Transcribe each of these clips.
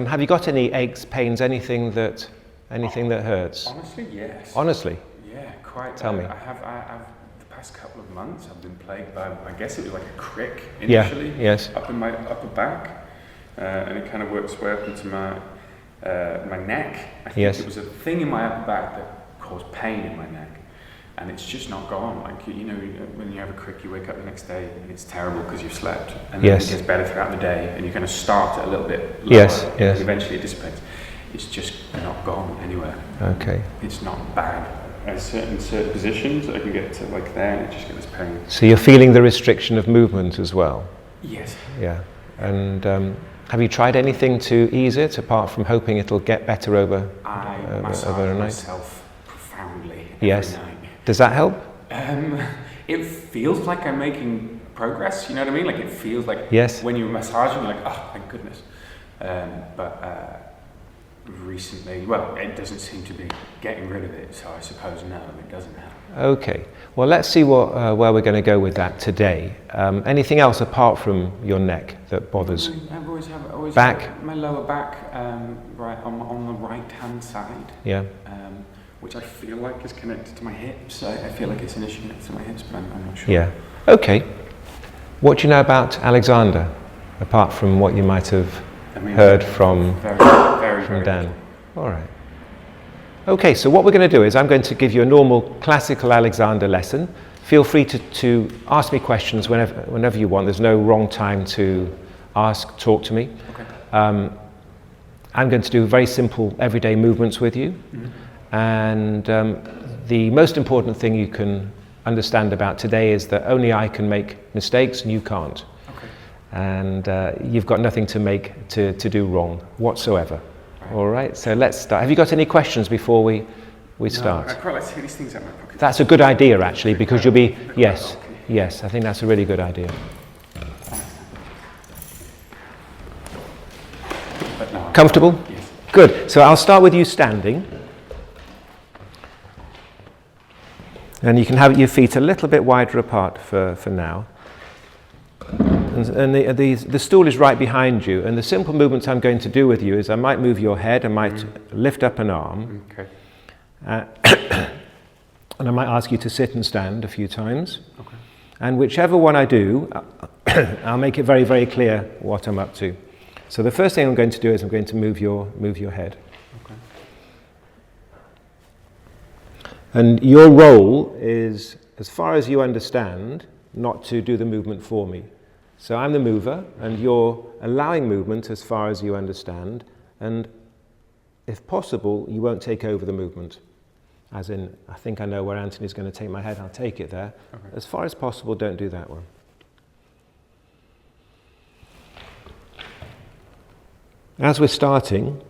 Have you got any aches, pains, anything that hurts? Honestly, yes. Honestly? Yeah, quite. Tell me. I have the past couple of months I've been plagued by, I guess it was like a crick initially. Yeah, yes. Up in my upper back, and it kind of worked its way up into my neck. I think Yes. it was a thing in my upper back that caused pain in my neck. And it's just not gone. Like, you know, when you have a crick, you wake up the next day and it's terrible because you've slept. And then Yes. it gets better throughout the day and you kind of start it a little bit lower. Yes, yes. And eventually it dissipates. It's just not gone anywhere. Okay. It's not bad. At certain positions, I can get to like there and it just gets pain. So you're feeling the restriction of movement as well? Yes. Yeah. And have you tried anything to ease it, apart from hoping it'll get better over massage a night? myself profoundly every Yes. night. Does that help? It feels like I'm making progress, you know what I mean? Like it feels like Yes. when you're massaging, you're like, oh, thank goodness. Recently, well, it doesn't seem to be getting rid of it, so I suppose no, it doesn't help. Okay. Well, let's see where we're going to go with that today. Anything else apart from your neck that bothers? I've always back? had my lower back, right on the right hand side. Yeah. Which I feel like is connected to my hips. I feel like it's an issue connected to my hips, but I'm not sure. Yeah. Okay. What do you know about Alexander, apart from what you might have heard from Dan? Little. All right. Okay, so what we're going to do is I'm going to give you a normal classical Alexander lesson. Feel free to ask me questions whenever you want. There's no wrong time to talk to me. Okay. I'm going to do very simple everyday movements with you. Mm-hmm. And the most important thing you can understand about today is that only I can make mistakes and you can't. Okay. And you've got nothing to do wrong whatsoever. Right. All right, so let's start. Have you got any questions before we start? No, I quite like to take these things out of my pocket. That's a good idea, actually, because you'll be... Yes, yes, I think that's a really good idea. Comfortable? Yes. Good. So I'll start with you standing. And you can have your feet a little bit wider apart for now. And the stool is right behind you. And the simple movements I'm going to do with you is I might move your head, I might lift up an arm. Okay. And I might ask you to sit and stand a few times. Okay. And whichever one I do, I'll make it very, very clear what I'm up to. So the first thing I'm going to do is I'm going to move your head. Okay. And your role is, as far as you understand, not to do the movement for me. So I'm the mover, and you're allowing movement as far as you understand, and if possible, you won't take over the movement. As in, I think I know where Anthony's going to take my head, I'll take it there. Okay. As far as possible, don't do that one. As we're starting,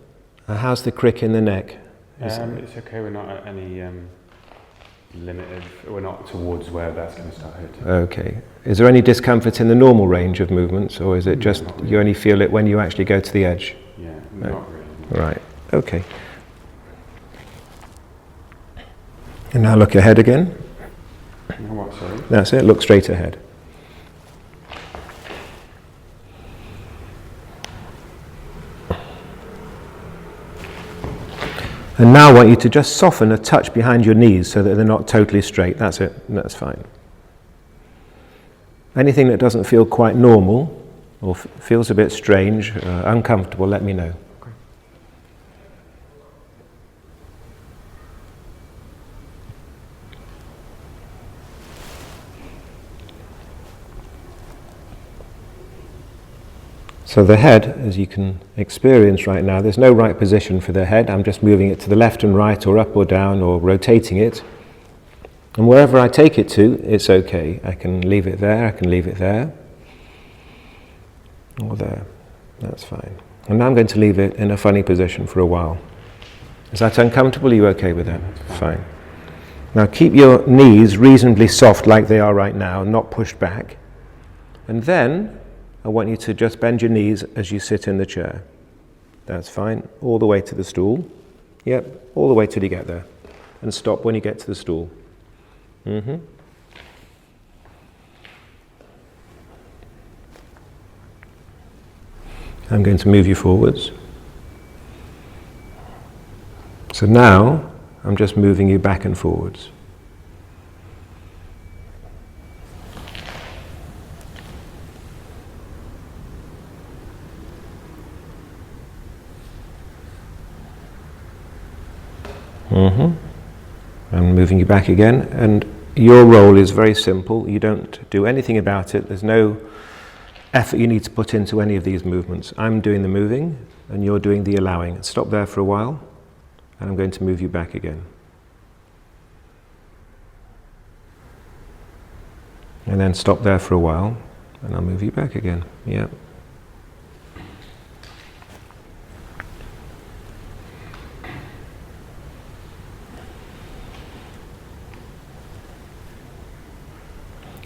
how's the crick in the neck? It's okay, we're not at any limited, we're not towards where that's going to start hurting. Okay. Is there any discomfort in the normal range of movements, or is it just really. you only feel it when you actually go to the edge? Yeah, not really. Right. Okay. And now look ahead again. No, what, sorry? That's it. Look straight ahead. And now I want you to just soften a touch behind your knees so that they're not totally straight. That's it. That's fine. Anything that doesn't feel quite normal or feels a bit strange, uncomfortable, let me know. Okay. So the head, as you can experience right now, there's no right position for the head. I'm just moving it to the left and right, or up or down, or rotating it. And wherever I take it to, it's okay. I can leave it there, I can leave it there, or there. That's fine. And now I'm going to leave it in a funny position for a while. Is that uncomfortable? Are you okay with that? Fine. Now keep your knees reasonably soft like they are right now, not pushed back. And then I want you to just bend your knees as you sit in the chair. That's fine. All the way to the stool. Yep, all the way till you get there. And stop when you get to the stool. I'm going to move you forwards. So now I'm just moving you back and forwards. I'm moving you back again, and your role is very simple. You don't do anything about it. There's no effort you need to put into any of these movements. I'm doing the moving and you're doing the allowing. Stop there for a while and I'm going to move you back again. And then stop there for a while and I'll move you back again. Yeah.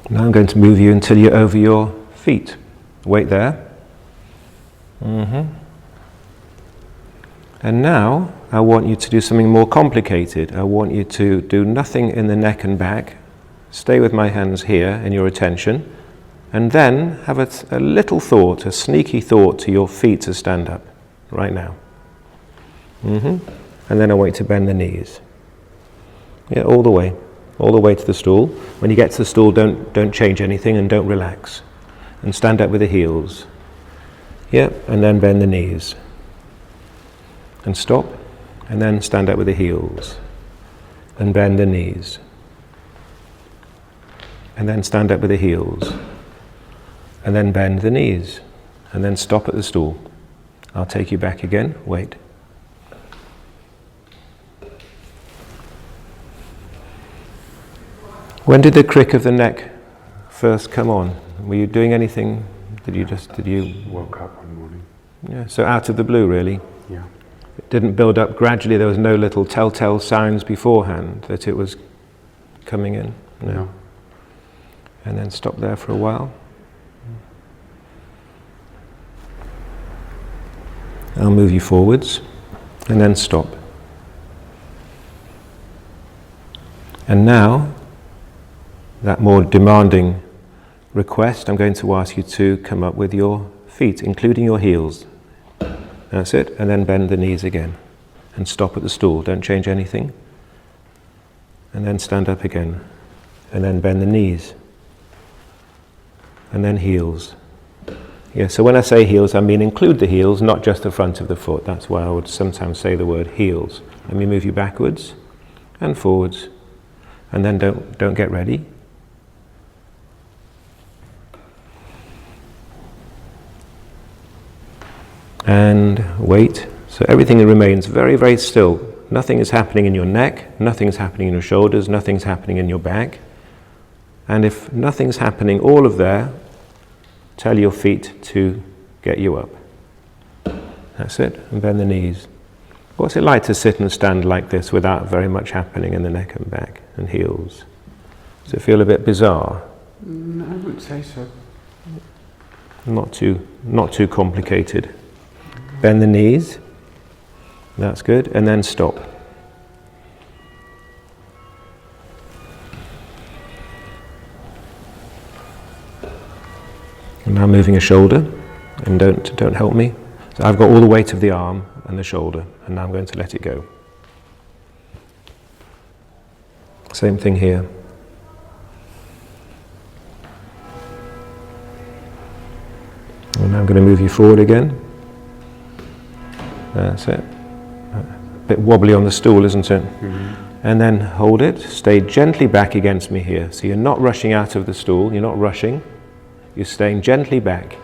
Now I'm going to move you until you're over your feet. Wait there. And now I want you to do something more complicated. I want you to do nothing in the neck and back. Stay with my hands here in your attention. And then have a little thought, a sneaky thought to your feet to stand up right now. And then I want you to bend the knees. Yeah, all the way to the stool. When you get to the stool, don't change anything and don't relax. And stand up with the heels. Yep, and then bend the knees. And stop, and then stand up with the heels. And bend the knees. And then stand up with the heels. And then bend the knees. And then stop at the stool. I'll take you back again. Wait. When did the crick of the neck first come on? Were you doing anything? Did you Woke up one morning. Yeah, so out of the blue really? Yeah. It didn't build up gradually, there was no little telltale signs beforehand that it was coming in? No. And then stop there for a while. I'll move you forwards and then stop. And now, that more demanding request, I'm going to ask you to come up with your feet, including your heels. That's it, and then bend the knees again. And stop at the stool, don't change anything. And then stand up again. And then bend the knees. And then heels. Yeah, so when I say heels, I mean include the heels, not just the front of the foot. That's why I would sometimes say the word heels. Let me move you backwards and forwards. And then don't get ready. And wait. So everything remains very, very still. Nothing is happening in your neck, nothing is happening in your shoulders, nothing's happening in your back. And if nothing's happening all of there, tell your feet to get you up. That's it, and bend the knees. What's it like to sit and stand like this without very much happening in the neck and back and heels? Does it feel a bit bizarre? No, I wouldn't say so. Not too complicated. Bend the knees. That's good, and then stop. And now moving a shoulder, and don't help me. So I've got all the weight of the arm and the shoulder, and now I'm going to let it go. Same thing here. And now I'm going to move you forward again. That's it. A bit wobbly on the stool, isn't it? And then hold it. Stay gently back against me here. So you're not rushing out of the stool, you're not rushing. You're staying gently back.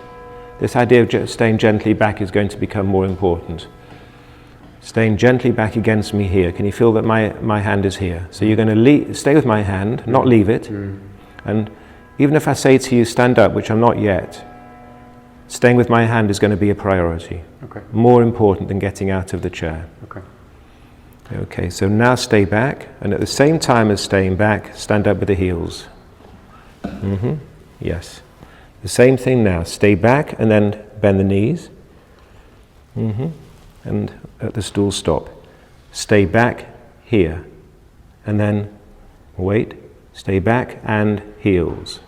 This idea of staying gently back is going to become more important. Staying gently back against me here. Can you feel that my hand is here? So you're going to stay with my hand, not leave it. And even if I say to you, stand up, which I'm not yet, staying with my hand is going to be a priority. Okay. More important than getting out of the chair. Okay. Okay, so now stay back, and at the same time as staying back, stand up with the heels. Yes. The same thing now. Stay back and then bend the knees. And at the stool, stop. Stay back here. And then wait. Stay back and heels.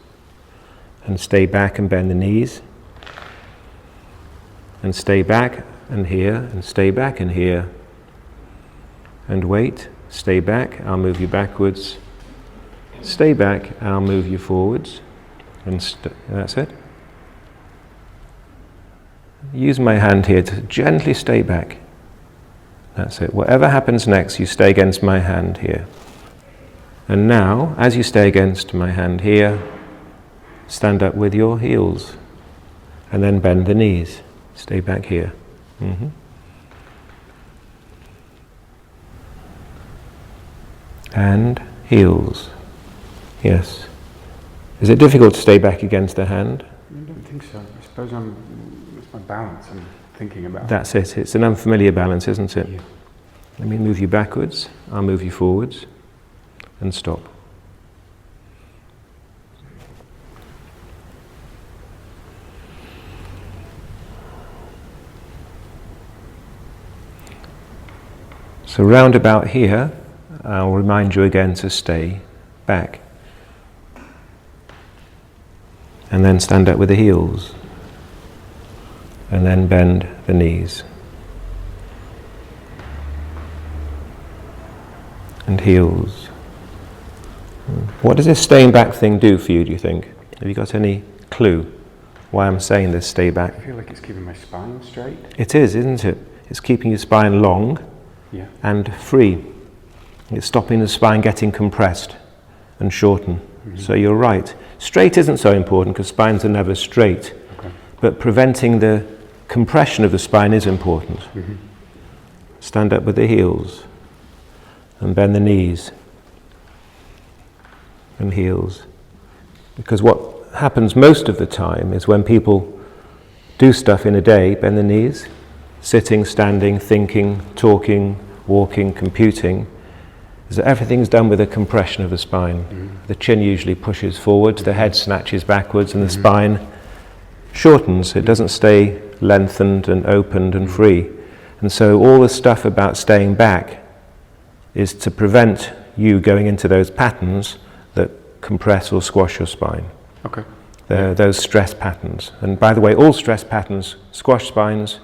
And stay back and bend the knees. And stay back and here. And stay back and here. and wait. Stay back, I'll move you backwards. Stay back, I'll move you forwards. And that's it. Use my hand here to gently stay back. That's it. Whatever happens next, you stay against my hand here. And now, as you stay against my hand here, stand up with your heels. And then bend the knees. Stay back here. Mm-hmm. And heels. Yes. Is it difficult to stay back against the hand? I don't think so. I suppose it's my balance I'm thinking about. That's it. It's an unfamiliar balance, isn't it? Yeah. Let me move you backwards. I'll move you forwards. And stop. So round about here, I'll remind you again to stay back. And then stand up with the heels. And then bend the knees. And heels. What does this staying back thing do for you, do you think? Have you got any clue why I'm saying this stay back? I feel like it's keeping my spine straight. It is, isn't it? It's keeping your spine long and free. It's stopping the spine getting compressed and shortened. Mm-hmm. So you're right. Straight isn't so important because spines are never straight. Okay. But preventing the compression of the spine is important. Mm-hmm. Stand up with the heels and bend the knees and heels. Because what happens most of the time is when people do stuff in a day, bend the knees, sitting, standing, thinking, talking, walking, computing, is that everything's done with a compression of the spine. Mm-hmm. The chin usually pushes forwards, the head snatches backwards, and the spine shortens. It doesn't stay lengthened and opened and free. And so all the stuff about staying back is to prevent you going into those patterns that compress or squash your spine. Okay. Those stress patterns. And by the way, all stress patterns squash spines.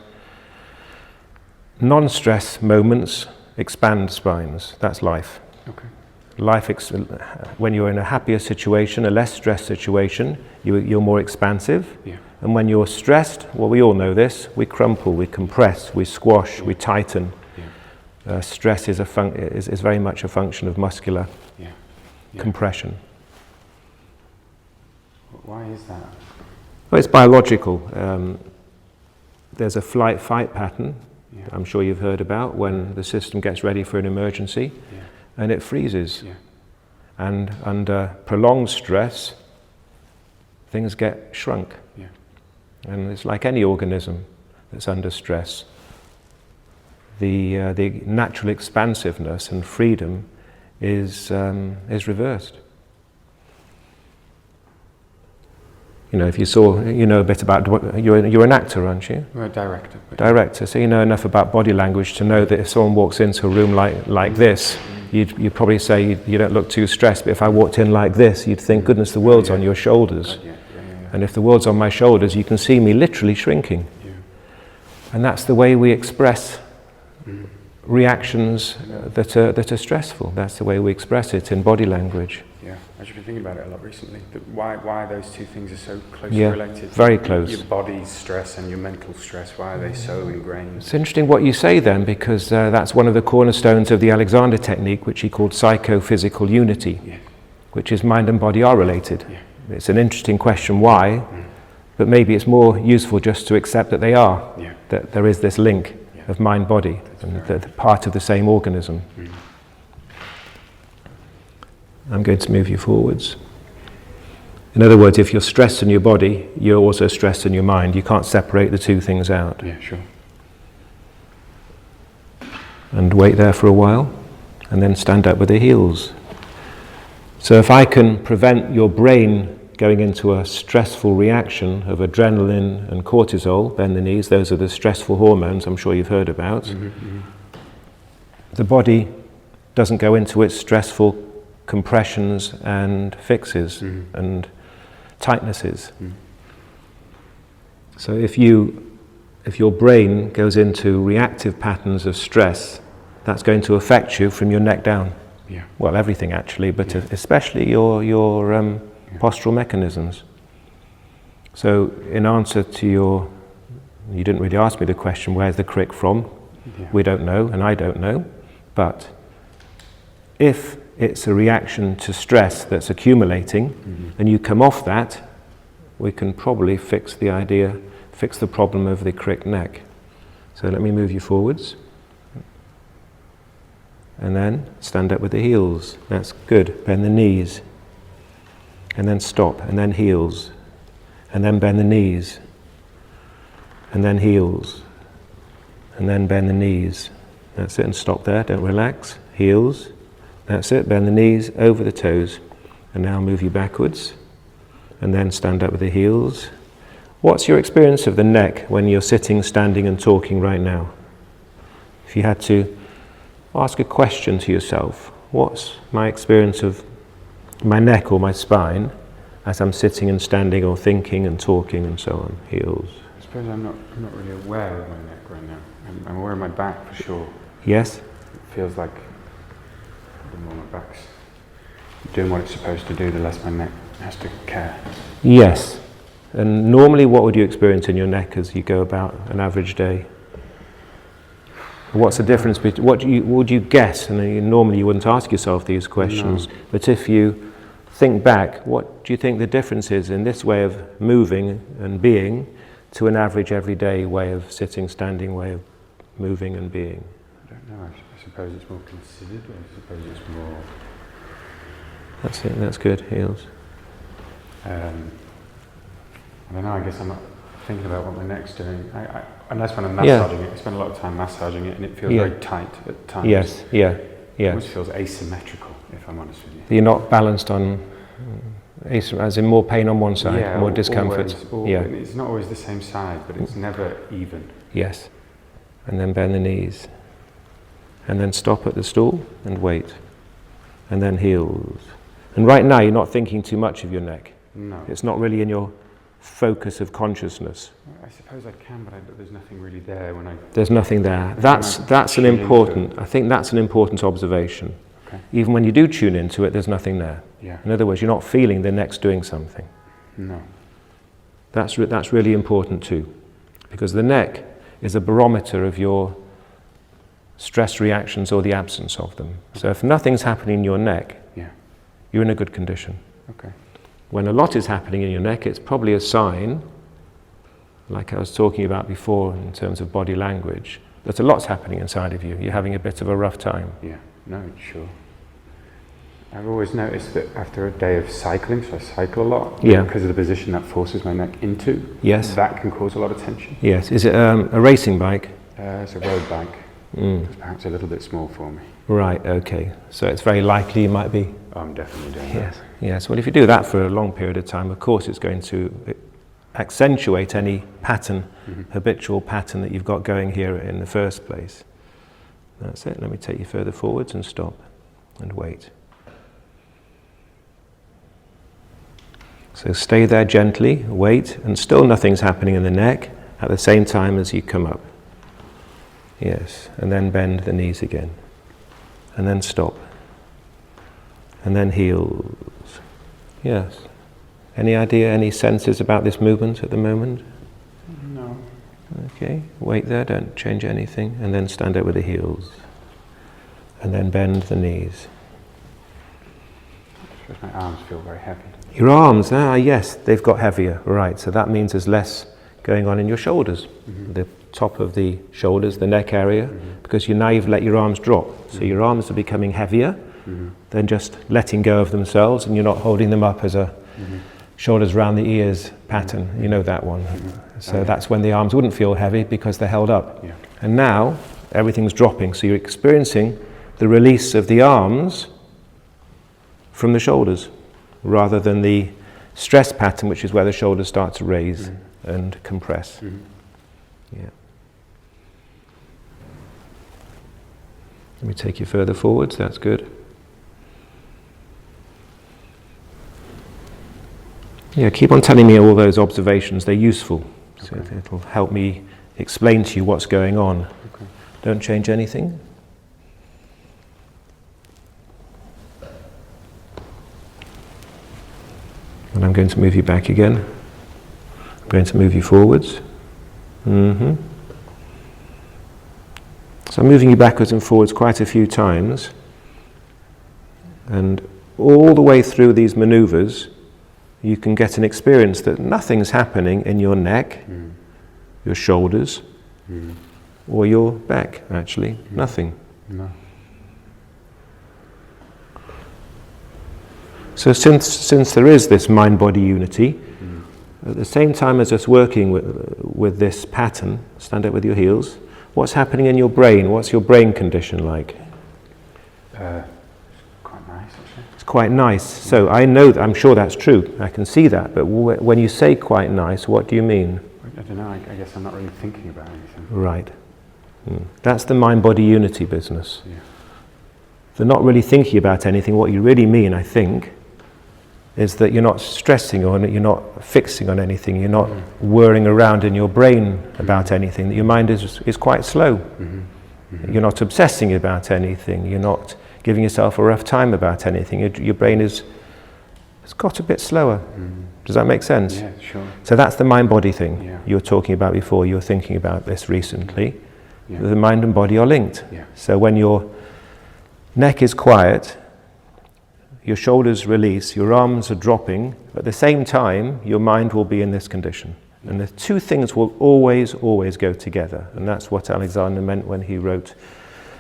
Non-stress moments expand spines. That's life. Okay. When you're in a happier situation, a less stressed situation, you're more expansive. Yeah. And when you're stressed, well, we all know this, we crumple, we compress, we squash, we tighten. Yeah. Stress is very much a function of muscular compression. Why is that? Well, it's biological. There's a flight-fight pattern, I'm sure you've heard about, when the system gets ready for an emergency, and it freezes. Yeah. And under prolonged stress, things get shrunk. Yeah. And it's like any organism that's under stress. The natural expansiveness and freedom is reversed. You know, if you saw, you know a bit about, you're an actor, aren't you? I'm a director. Director, so you know enough about body language to know that if someone walks into a room like this, you'd probably say you don't look too stressed, but if I walked in like this, you'd think, goodness, the world's on your shoulders. And if the world's on my shoulders, you can see me literally shrinking. Yeah. And that's the way we express reactions that are stressful. That's the way we express it in body language. Yeah, I've been thinking about it a lot recently. Why those two things are so closely related. Very close. Your body's stress and your mental stress, why are they so ingrained? It's interesting what you say then, because that's one of the cornerstones of the Alexander technique, which he called Psychophysical Unity, which is mind and body are related. Yeah. It's an interesting question why, but maybe it's more useful just to accept that they are, that there is this link of mind-body, and they're part of the same organism. I'm going to move you forwards. In other words, if you're stressed in your body, you're also stressed in your mind. You can't separate the two things out. Yeah, sure. And wait there for a while, and then stand up with the heels. So if I can prevent your brain going into a stressful reaction of adrenaline and cortisol, bend the knees, those are the stressful hormones I'm sure you've heard about. The body doesn't go into its stressful compressions and fixes and tightnesses. So if your brain goes into reactive patterns of stress, that's going to affect you from your neck down. Yeah. Well, everything actually, but especially your postural mechanisms. So in answer to you didn't really ask me the question, where's the crick from? Yeah. We don't know, and I don't know. But if it's a reaction to stress that's accumulating, and you come off that, we can probably fix the problem of the crick neck. So let me move you forwards. And then stand up with the heels. That's good. Bend the knees. And then stop. And then heels. And then bend the knees. And then heels. And then bend the knees. That's it. And stop there. Don't relax. Heels. That's it. Bend the knees over the toes. And now move you backwards. And then stand up with the heels. What's your experience of the neck when you're sitting, standing and talking right now? If you had to ask a question to yourself, what's my experience of my neck or my spine as I'm sitting and standing or thinking and talking and so on? Heels. I suppose I'm not really aware of my neck right now. I'm aware of my back for sure. Yes? It feels like the more my back's doing what it's supposed to do, the less my neck has to care. Yes. And normally what would you experience in your neck as you go about an average day? What's the difference between, would you guess, and normally you wouldn't ask yourself these questions, but if you think back, what do you think the difference is in this way of moving and being to an average everyday way of sitting, standing, way of moving and being? I don't know, I suppose it's more considered, or I suppose it's more... That's it, that's good, heels. I don't know, I guess I'm not thinking about what my neck's doing. Unless when I'm massaging it, I spend a lot of time massaging it and it feels very tight at times. Yes, yeah. It almost feels asymmetrical, if I'm honest with you. You're not balanced on, as in more pain on one side, more discomfort. It's not always the same side, but it's never even. Yes. And then bend the knees. And then stop at the stool and wait. And then heels. And right now you're not thinking too much of your neck. No. It's not really in your focus of consciousness. I suppose I can, but there's nothing really there when I... There's nothing there. That's an important, I think that's an important observation. Okay. Even when you do tune into it, there's nothing there. Yeah. In other words, you're not feeling the neck's doing something. No. That's really important too. Because the neck is a barometer of your stress reactions or the absence of them. So if nothing's happening in your neck, you're in a good condition. Okay. When a lot is happening in your neck, it's probably a sign, like I was talking about before in terms of body language, that a lot's happening inside of you. You're having a bit of a rough time. Yeah, no, sure. I've always noticed that after a day of cycling, so I cycle a lot, because of the position that forces my neck into, that can cause a lot of tension. Yes. Is it a racing bike? It's a road bike. It's perhaps a little bit small for me. Right, okay. So it's very likely you might be... I'm definitely doing that. Yes. Well, if you do that for a long period of time, of course it's going to accentuate any pattern, habitual pattern that you've got going here in the first place. That's it. Let me take you further forwards and stop and wait. So stay there gently, wait, and still nothing's happening in the neck at the same time as you come up. Yes, and then bend the knees again. And then stop. And then heels. Yes. Any idea, any senses about this movement at the moment? No. Okay, wait there, don't change anything. And then stand up with the heels. And then bend the knees. I suppose my arms feel very heavy. Your arms, yes, they've got heavier. Right, so that means there's less going on in your shoulders. The top of the shoulders, the neck area, because now you've let your arms drop. So your arms are becoming heavier than just letting go of themselves, and you're not holding them up as a shoulders round the ears pattern. You know that one. So that's when the arms wouldn't feel heavy because they're held up. And now everything's dropping, so you're experiencing the release of the arms from the shoulders rather than the stress pattern, which is where the shoulders start to raise and compress. Let me take you further forwards, that's good. Keep on telling me all those observations, they're useful. So it'll help me explain to you what's going on. Don't change anything. going to move you back again. I'm going to move you forwards. So I'm moving you backwards and forwards quite a few times. And all the way through these maneuvers, you can get an experience that nothing's happening in your neck, your shoulders, or your back, actually. Nothing. No. So since there is this mind-body unity, at the same time as us working with this pattern, stand up with your heels, what's happening in your brain? What's your brain condition like? Quite nice, actually. It's quite nice. So I know, I'm sure that's true. I can see that. But when you say quite nice, what do you mean? I don't know. I guess I'm not really thinking about anything. Right. That's the mind-body unity business. Yeah. They're not really thinking about anything. What you really mean, I think, is that you're not stressing on it, you're not fixing on anything, you're not whirring around in your brain about anything, that your mind is quite slow. You're not obsessing about anything, you're not giving yourself a rough time about anything, your brain has got a bit slower. Does that make sense? Yeah, sure. So that's the mind-body thing you were talking about before, you were thinking about this recently. The mind and body are linked. So when your neck is quiet, your shoulders release, your arms are dropping, at the same time your mind will be in this condition. And the two things will always go together. And that's what Alexander meant when he wrote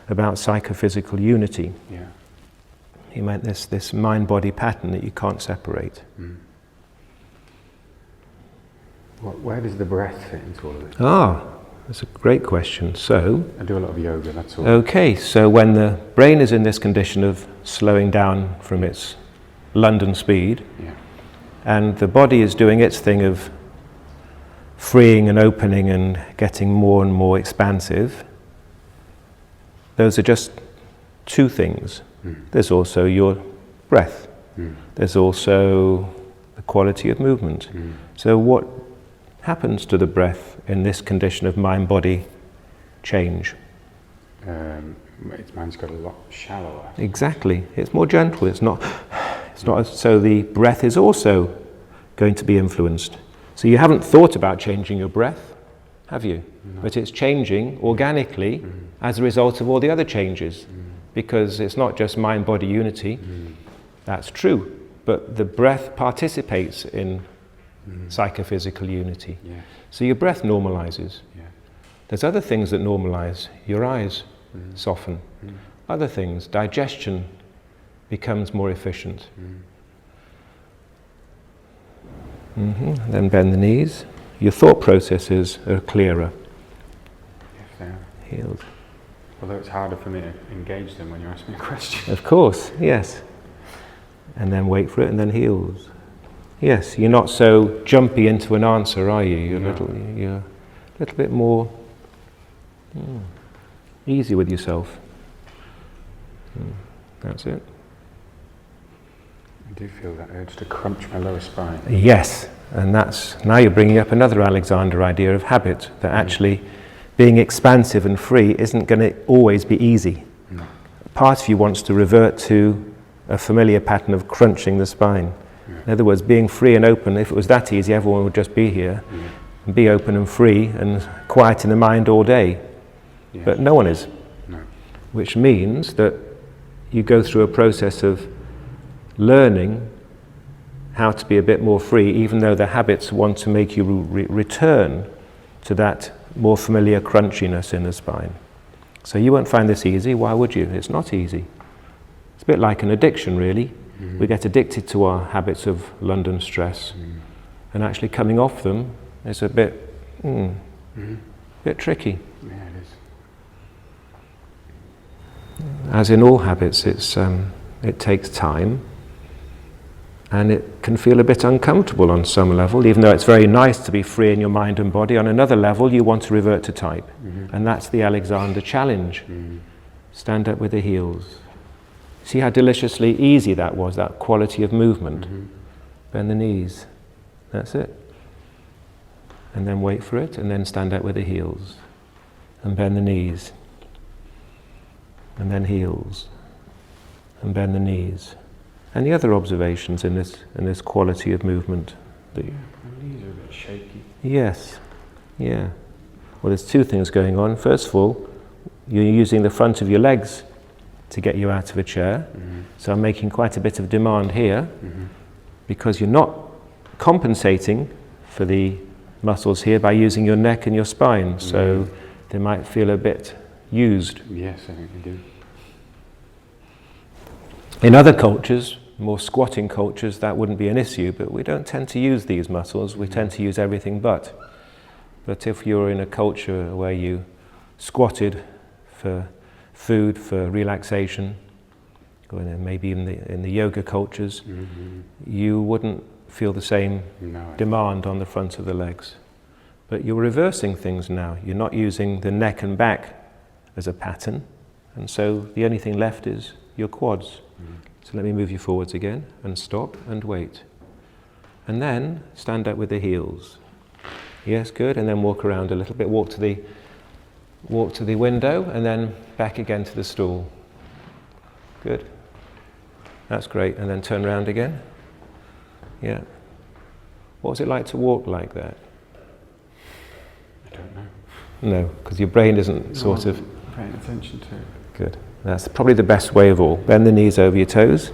about psychophysical unity. He meant this mind-body pattern that you can't separate. Where does the breath fit into all of this? That's a great question. So, I do a lot of yoga, that's all. Okay, so when the brain is in this condition of slowing down from its London speed, and the body is doing its thing of freeing and opening and getting more and more expansive, those are just two things. There's also your breath. There's also the quality of movement. So what happens to the breath in this condition of mind-body change? Its mind's got a lot shallower. Exactly. It's more gentle. It's not so the breath is also going to be influenced. So you haven't thought about changing your breath, have you? No. But it's changing organically as a result of all the other changes, because it's not just mind-body unity. That's true, but the breath participates in psychophysical unity. So your breath normalizes. There's other things that normalize. Your eyes soften. Other things, digestion becomes more efficient. Then bend the knees. Your thought processes are clearer. Yes, they are. Healed. Although it's harder for me to engage them when you ask me a question. Of course, yes. And then wait for it, and then heals. Yes, you're not so jumpy into an answer, are you? You're a little bit more easy with yourself. That's it. I do feel that urge to crunch my lower spine. Yes, and now you're bringing up another Alexander idea of habit, that actually being expansive and free isn't going to always be easy. Part of you wants to revert to a familiar pattern of crunching the spine. In other words, being free and open, if it was that easy, everyone would just be here and be open and free and quiet in the mind all day. But no one is. Which means that you go through a process of learning how to be a bit more free, even though the habits want to make you return to that more familiar crunchiness in the spine. So you won't find this easy. Why would you? It's not easy. It's a bit like an addiction, really. We get addicted to our habits of London stress, and actually coming off them is a bit tricky. Yeah, it is. As in all habits, it takes time, and it can feel a bit uncomfortable on some level, even though it's very nice to be free in your mind and body. On another level, you want to revert to type, and that's the Alexander challenge. Stand up with the heels. See how deliciously easy that was, that quality of movement. Bend the knees. That's it. And then wait for it, and then stand up with the heels. And bend the knees. And then heels. And bend the knees. Any other observations in this quality of movement? My knees are a bit shaky. Yes, yeah. Well, there's two things going on. First of all, you're using the front of your legs to get you out of a chair. So I'm making quite a bit of demand here because you're not compensating for the muscles here by using your neck and your spine. So they might feel a bit used. Yes, I think they do. In other cultures, more squatting cultures, that wouldn't be an issue, but we don't tend to use these muscles. We tend to use everything but. But if you're in a culture where you squatted for food, for relaxation, or maybe in the yoga cultures, you wouldn't feel the same demand on the front of the legs. But you're reversing things now. You're not using the neck and back as a pattern, and so the only thing left is your quads. So let me move you forwards again, and stop, and wait. And then stand up with the heels. Yes, good, and then walk around a little bit, walk to the window, and then back again to the stool. Good. That's great, and then turn around again. Yeah. What was it like to walk like that? I don't know. No, because your brain isn't sort of paying attention to it. Good. That's probably the best way of all. Bend the knees over your toes.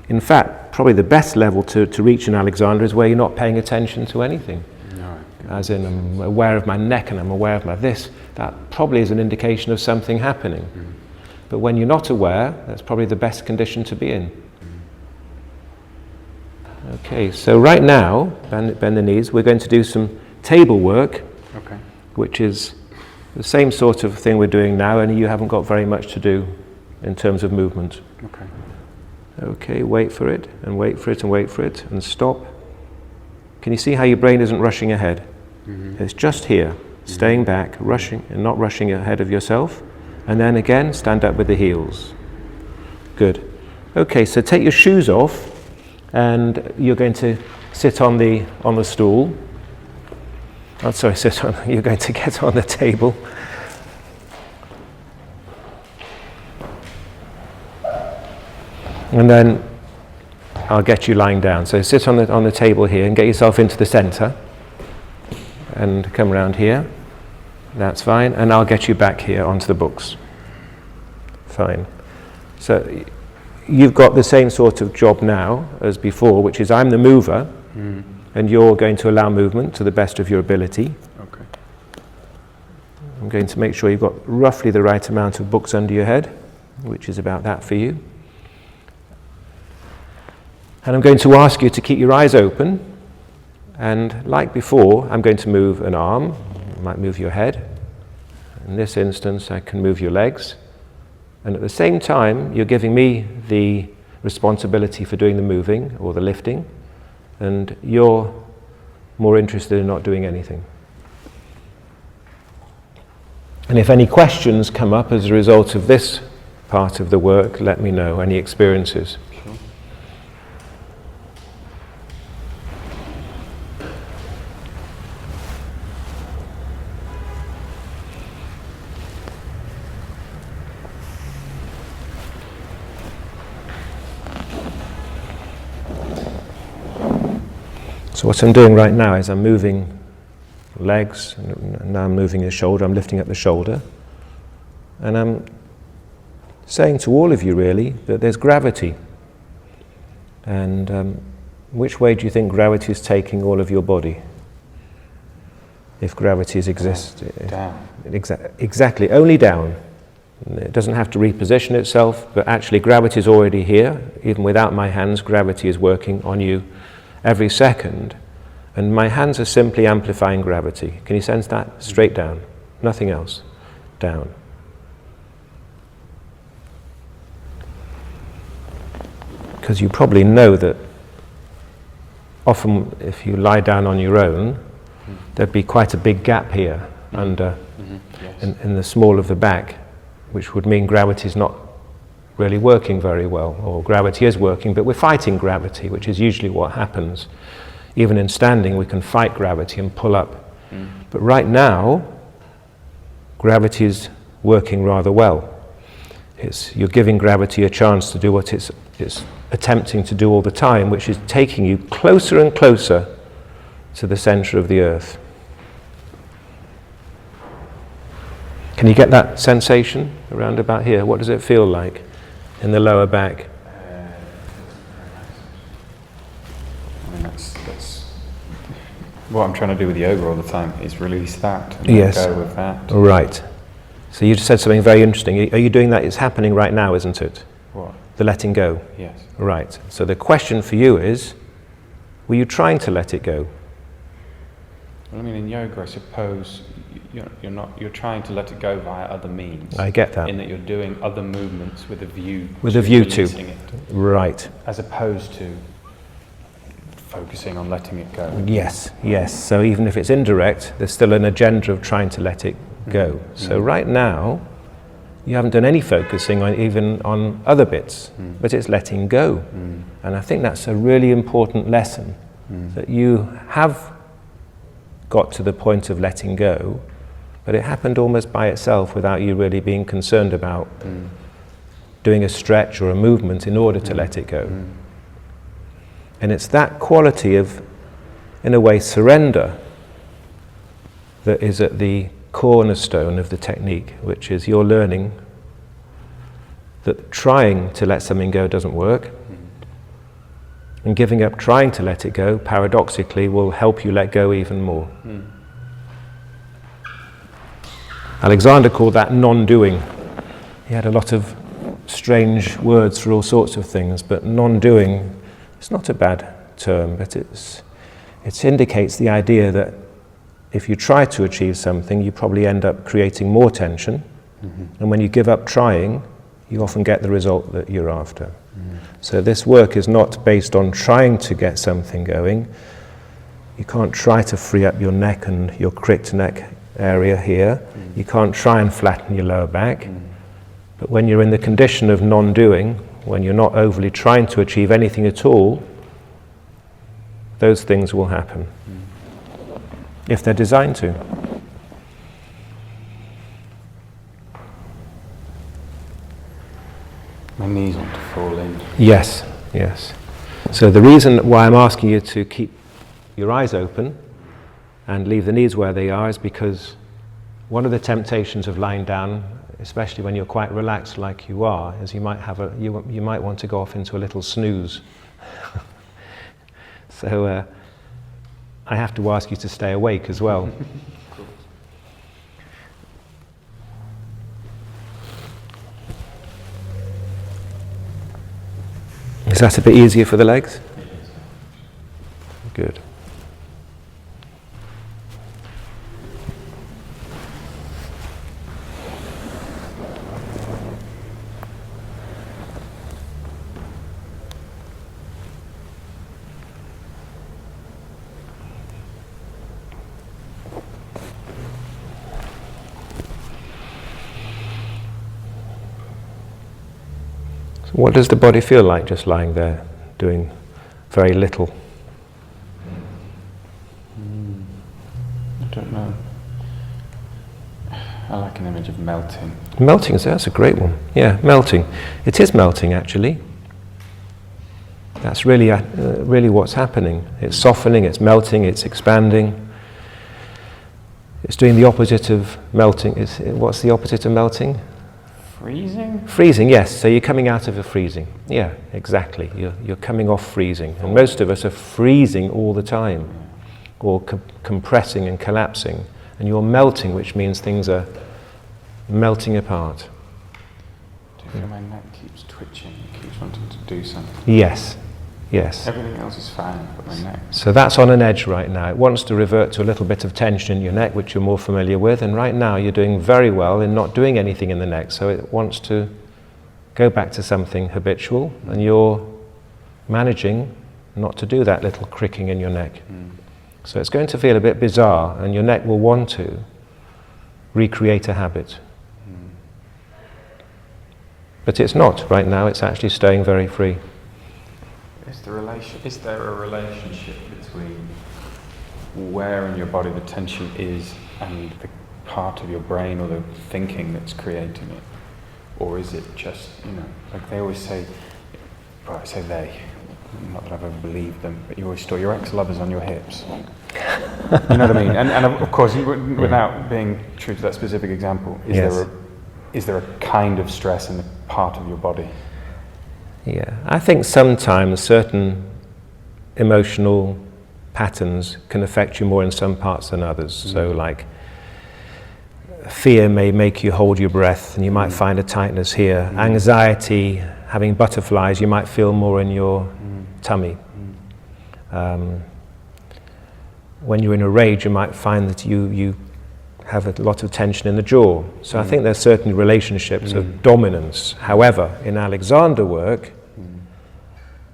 In fact, probably the best level to reach in Alexander is where you're not paying attention to anything. No. As in, I'm aware of my neck and I'm aware of my this. That probably is an indication of something happening. But when you're not aware, that's probably the best condition to be in. Okay, so right now, bend the knees. We're going to do some table work, which is the same sort of thing we're doing now, only you haven't got very much to do in terms of movement. Okay, wait for it, and wait for it, and wait for it, and stop. Can you see how your brain isn't rushing ahead? It's just here, staying back, rushing, and not rushing ahead of yourself. And then again, stand up with the heels. Good. Okay, so take your shoes off, and you're going to sit on the stool. Oh, sorry, you're going to get on the table. And then I'll get you lying down. So sit on the table here and get yourself into the center. And come around here. That's fine. And I'll get you back here onto the books. Fine. So you've got the same sort of job now as before, which is I'm the mover. And you're going to allow movement to the best of your ability. I'm going to make sure you've got roughly the right amount of books under your head, which is about that for you. And I'm going to ask you to keep your eyes open. And like before, I'm going to move an arm. I might move your head. In this instance, I can move your legs. And at the same time, you're giving me the responsibility for doing the moving or the lifting. And you're more interested in not doing anything. And if any questions come up as a result of this part of the work, let me know, any experiences. Sure. So what I'm doing right now is I'm moving legs, and now I'm moving the shoulder, I'm lifting up the shoulder. And I'm saying to all of you really that there's gravity. And which way do you think gravity is taking all of your body? If gravity exists. Down. Exactly, only down. It doesn't have to reposition itself, but actually gravity is already here. Even without my hands, gravity is working on you every second, and my hands are simply amplifying gravity. Can you sense that? Straight down, nothing else. Down. Because you probably know that often if you lie down on your own, there'd be quite a big gap here under in the small of the back, which would mean gravity is not really working very well, or gravity is working, but we're fighting gravity, which is usually what happens. Even in standing, we can fight gravity and pull up. But right now, gravity is working rather well. You're giving gravity a chance to do what it's attempting to do all the time, which is taking you closer and closer to the center of the earth. Can you get that sensation around about here? What does it feel like in the lower back? I mean, that's what I'm trying to do with yoga all the time, is release that and Yes. let go with that. Right. So you just said something very interesting. Are you doing that? It's happening right now, isn't it? What? The letting go. Yes. Right. So the question for you is, were you trying to let it go? Well, I mean, in yoga, I suppose you're trying to let it go via other means. I get that. In that you're doing other movements with a view With a view to. releasing it, Right. as opposed to focusing on letting it go. Yes, yes. So even if it's indirect, there's still an agenda of trying to let it go. So right now, you haven't done any focusing on even on other bits, but it's letting go. And I think that's a really important lesson, that you have got to the point of letting go, but it happened almost by itself without you really being concerned about doing a stretch or a movement in order to let it go. And it's that quality of, in a way, surrender that is at the cornerstone of the technique, which is you're learning that trying to let something go doesn't work, and giving up trying to let it go, paradoxically, will help you let go even more. Alexander called that non-doing. He had a lot of strange words for all sorts of things, but non-doing, it's not a bad term, but it indicates the idea that if you try to achieve something, you probably end up creating more tension, and when you give up trying, you often get the result that you're after. So this work is not based on trying to get something going. You can't try to free up your neck and your cricked neck area here. You can't try and flatten your lower back. But when you're in the condition of non-doing, when you're not overly trying to achieve anything at all, those things will happen, if they're designed to. My knees want to fall in. Yes, yes. So the reason why I'm asking you to keep your eyes open and leave the knees where they are is because one of the temptations of lying down, especially when you're quite relaxed like you are, is you might want to go off into a little snooze. So I have to ask you to stay awake as well. Is that a bit easier for the legs? Good. What does the body feel like just lying there, doing very little? I don't know. I like an image of melting. Melting, that's a great one. Yeah, melting. It is melting, actually. That's really, really what's happening. It's softening, it's melting, it's expanding. It's doing the opposite of melting. What's the opposite of melting? Freezing? Freezing, yes. So you're coming out of a freezing. Yeah, exactly. You're coming off freezing. And most of us are freezing all the time, or compressing and collapsing. And you're melting, which means things are melting apart. Do you feel my neck keeps twitching? It keeps wanting to do something? Yes, yes. Everything else is fine, but my neck. So that's on an edge right now. It wants to revert to a little bit of tension in your neck, which you're more familiar with, and right now you're doing very well in not doing anything in the neck, so it wants to go back to something habitual, and you're managing not to do that little cricking in your neck. So it's going to feel a bit bizarre, and your neck will want to recreate a habit. But it's not right now, it's actually staying very free. Is there a relationship between where in your body the tension is and the part of your brain or the thinking that's creating it? Or is it just, like they always say, well, I say they, not that I've ever believed them, but you always store your ex-lovers on your hips. You know what I mean? And of course, without being true to that specific example, is there a kind of stress in the part of your body? Yeah, I think sometimes certain emotional patterns can affect you more in some parts than others. So like fear may make you hold your breath and you might find a tightness here. Anxiety, having butterflies, you might feel more in your tummy. When you're in a rage, you might find that you have a lot of tension in the jaw. So I think there's certain relationships of dominance. However, in Alexander work,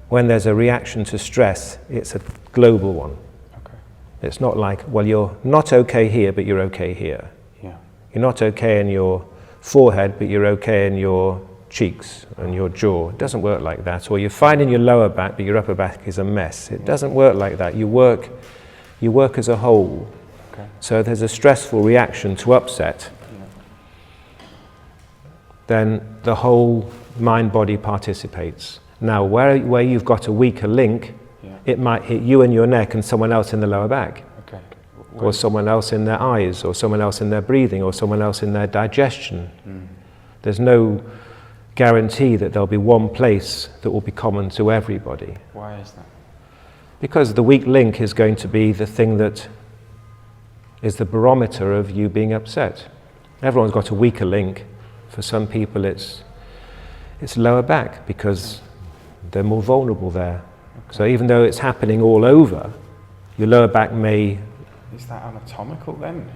when there's a reaction to stress, it's a global one. Okay. It's not like, well, you're not okay here, but you're okay here. Yeah. You're not okay in your forehead, but you're okay in your cheeks and your jaw. It doesn't work like that. Or you're fine in your lower back, but your upper back is a mess. It doesn't work like that. You work as a whole. Okay. So there's a stressful reaction to upset. Then the whole mind-body participates. Now, where you've got a weaker link, it might hit you in your neck and someone else in the lower back. Okay. Or someone else in their eyes, or someone else in their breathing, or someone else in their digestion. There's no guarantee that there'll be one place that will be common to everybody. Why is that? Because the weak link is going to be the thing that is the barometer of you being upset. Everyone's got a weaker link. For some people it's lower back because they're more vulnerable there. Okay. So even though it's happening all over, your lower back may... Is that anatomical then?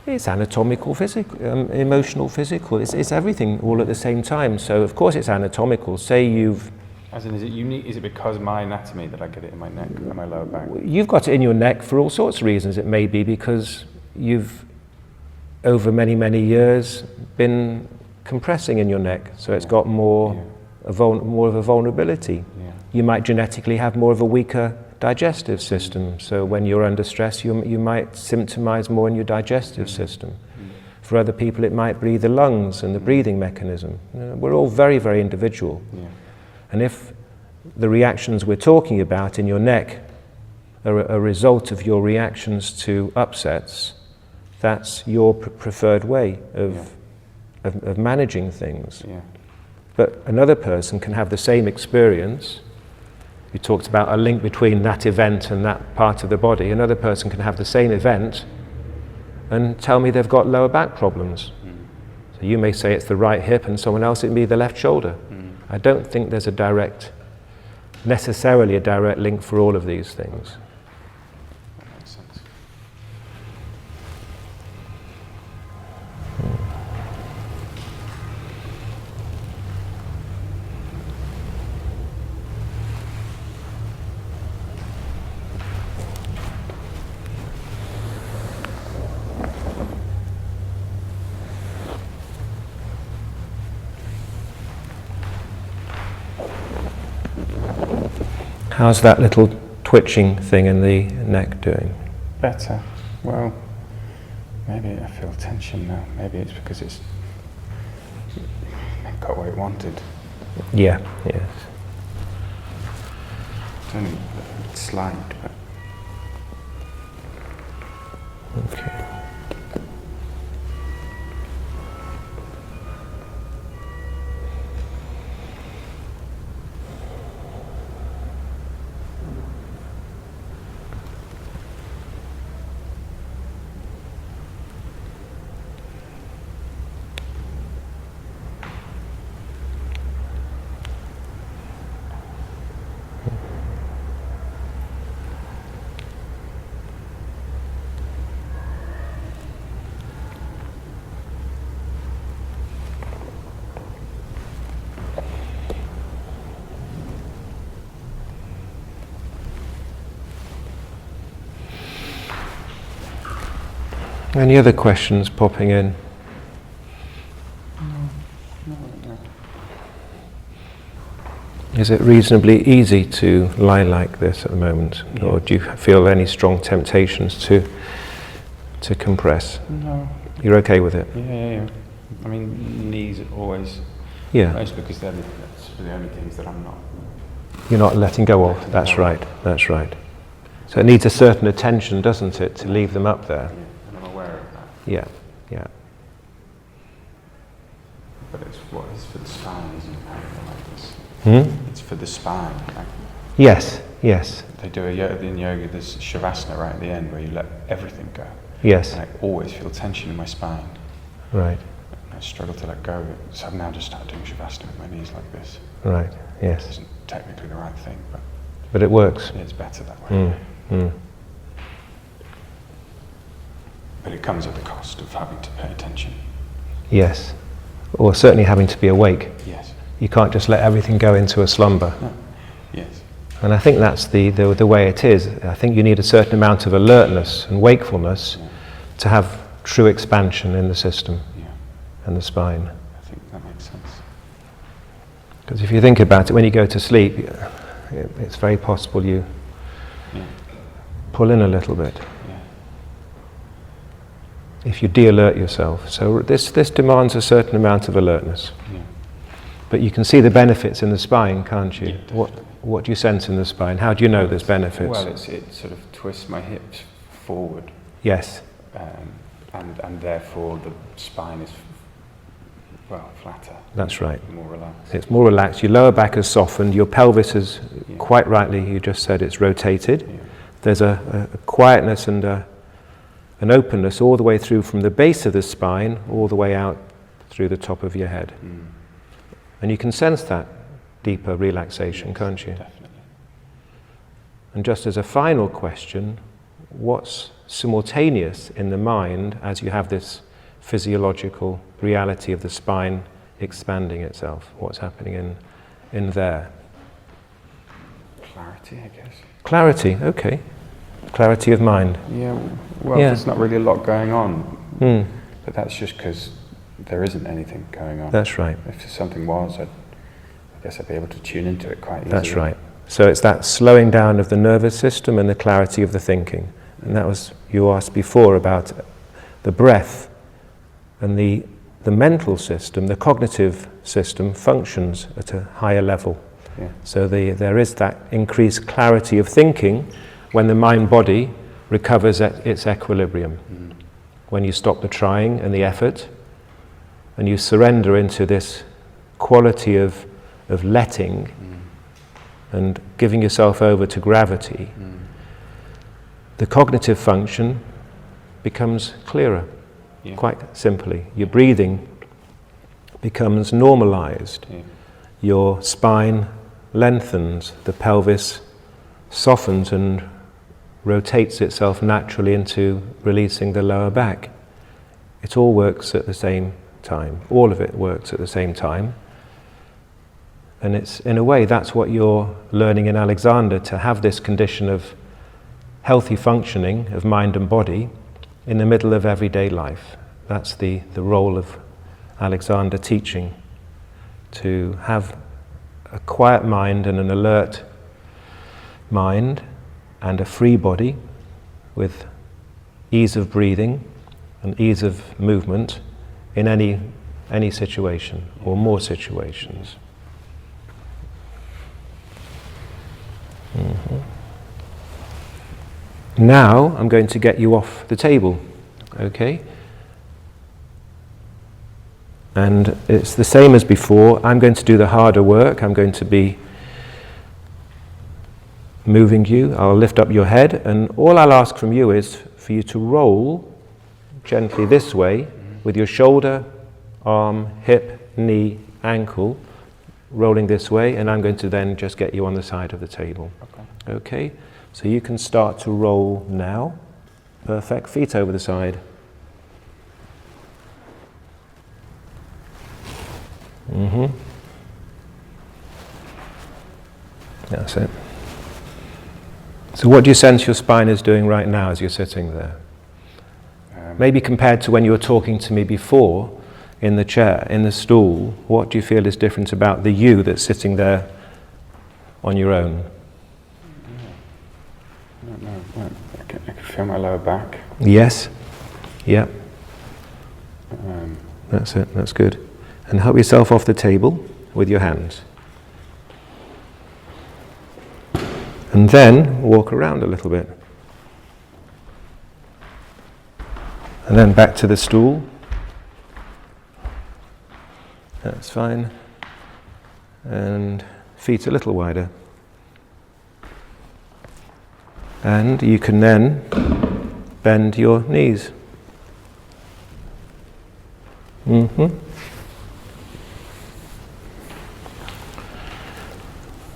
It's anatomical, physical, emotional, physical. It's everything all at the same time. So of course it's anatomical. Say you've... As in, is it unique? Is it because of my anatomy that I get it in my neck and my lower back? You've got it in your neck for all sorts of reasons. It may be because you've, over many, many years, been compressing in your neck. So it's got more of a vulnerability. Yeah. You might genetically have more of a weaker digestive system. So when you're under stress, you might symptomize more in your digestive system. For other people, it might be the lungs and the breathing mechanism. We're all very, very individual. Yeah. And if the reactions we're talking about in your neck are a result of your reactions to upsets, that's your preferred way of managing things. Yeah. But another person can have the same experience. You talked about a link between that event and that part of the body. Another person can have the same event and tell me they've got lower back problems. So you may say it's the right hip and someone else it may be the left shoulder. I don't think there's necessarily a direct link for all of these things. That makes sense. How's that little twitching thing in the neck doing? Better. Well, maybe I feel tension now. Maybe it's because it got what it wanted. Yeah, yes. It's only slight, but... Okay. Any other questions popping in? No. Is it reasonably easy to lie like this at the moment? Yeah. Or do you feel any strong temptations to compress? No. You're okay with it? Yeah. I mean, knees always, Yeah. mostly because that's the only things that I'm not. You're not letting go of. That's right. That's right. So it needs a certain attention, doesn't it, to leave them up there? Yeah, and I'm aware of that. Yeah. Yeah. But it's for the spine, isn't it? Like this. Hmm? It's for the spine. Like Yes. Yes. they do in yoga, there's shavasana right at the end where you let everything go. Yes. And I always feel tension in my spine. Right. And I struggle to let go. So I've now just started doing shavasana with my knees like this. Right. It Yes. isn't technically the right thing, But it works. it's better that way. Mm. But it comes at the cost of having to pay attention. Yes. Or certainly having to be awake. Yes. You can't just let everything go into a slumber. No. Yes. And I think that's the way it is. I think you need a certain amount of alertness and wakefulness to have true expansion in the system and the spine. I think that makes sense. Because if you think about it, when you go to sleep, it's very possible you pull in a little bit. If you de-alert yourself. So this demands a certain amount of alertness. Yeah. But you can see the benefits in the spine, can't you? Yeah, What do you sense in the spine? How do you know there's benefits? Well, it sort of twists my hips forward, Yes, and therefore the spine is flatter. that's right. More relaxed. It's more relaxed. Your lower back is softened. Your pelvis is, quite rightly, you just said it's rotated. Yeah. There's a quietness and an openness all the way through from the base of the spine all the way out through the top of your head. Mm. And you can sense that deeper relaxation, can't you? Definitely. And just as a final question, what's simultaneous in the mind as you have this physiological reality of the spine expanding itself? What's happening in there? Clarity, I guess. Clarity, okay. Clarity of mind. Yeah, well, there's not really a lot going on, but that's just because there isn't anything going on. That's right. If something was, I guess I'd be able to tune into it quite easily. That's right. So it's that slowing down of the nervous system and the clarity of the thinking. And that was, you asked before about the breath and the mental system, the cognitive system functions at a higher level. Yeah. So there is that increased clarity of thinking when the mind-body recovers at its equilibrium. Mm. When you stop the trying and the effort and you surrender into this quality of letting and giving yourself over to gravity, the cognitive function becomes clearer, quite simply. Your breathing becomes normalized. Yeah. Your spine lengthens, the pelvis softens and rotates itself naturally into releasing the lower back. It all works at the same time. All of it works at the same time. And it's, in a way, that's what you're learning in Alexander, to have this condition of healthy functioning of mind and body in the middle of everyday life. That's the role of Alexander teaching, to have a quiet mind and an alert mind and a free body with ease of breathing and ease of movement in any situation or more situations. Mm-hmm. Now I'm going to get you off the table, okay? And it's the same as before. I'm going to do the harder work. I'm going to be moving you. I'll lift up your head, and all I'll ask from you is for you to roll gently this way with your shoulder, arm, hip, knee, ankle, rolling this way, and I'm going to then just get you on the side of the table. Okay? So you can start to roll now. Perfect. Feet over the side. Mm-hmm. That's it. So what do you sense your spine is doing right now as you're sitting there? Maybe compared to when you were talking to me before in the chair, in the stool, what do you feel is different about the you that's sitting there on your own? I can feel my lower back. Yes. Yeah. That's it, that's good. And help yourself off the table with your hands. And then walk around a little bit. And then back to the stool. That's fine. And feet a little wider. And you can then bend your knees.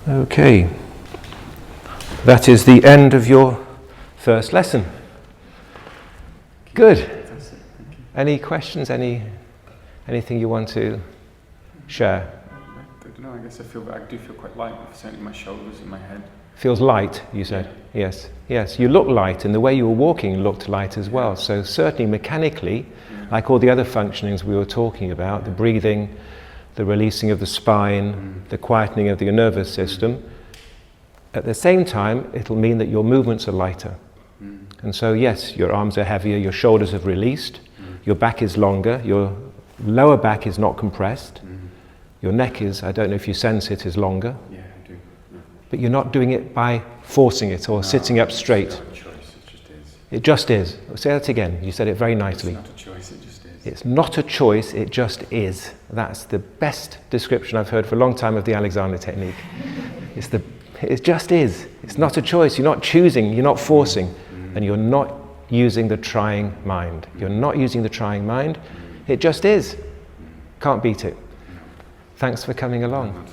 Okay. That is the end of your first lesson. Good. Any questions? Anything you want to share? I don't know, I guess I do feel quite light, certainly my shoulders and my head. Feels light, you said? Yeah. Yes. You look light, and the way you were walking looked light as well. So certainly mechanically, like all the other functionings we were talking about, the breathing, the releasing of the spine, the quietening of the nervous system, at the same time, it'll mean that your movements are lighter. And so yes, your arms are heavier, your shoulders have released, your back is longer, your lower back is not compressed, your neck is, I don't know if you sense it, is longer. Yeah, I do. Yeah. But you're not doing it by forcing it or sitting up straight. It's not a choice, it just is. It just is. Say that again. You said it very nicely. It's not a choice, it just is. It's not a choice, it just is. That's the best description I've heard for a long time of the Alexander technique. It just is. It's not a choice. You're not choosing, you're not forcing, and you're not using the trying mind. You're not using the trying mind. It just is. Can't beat it. Thanks for coming along.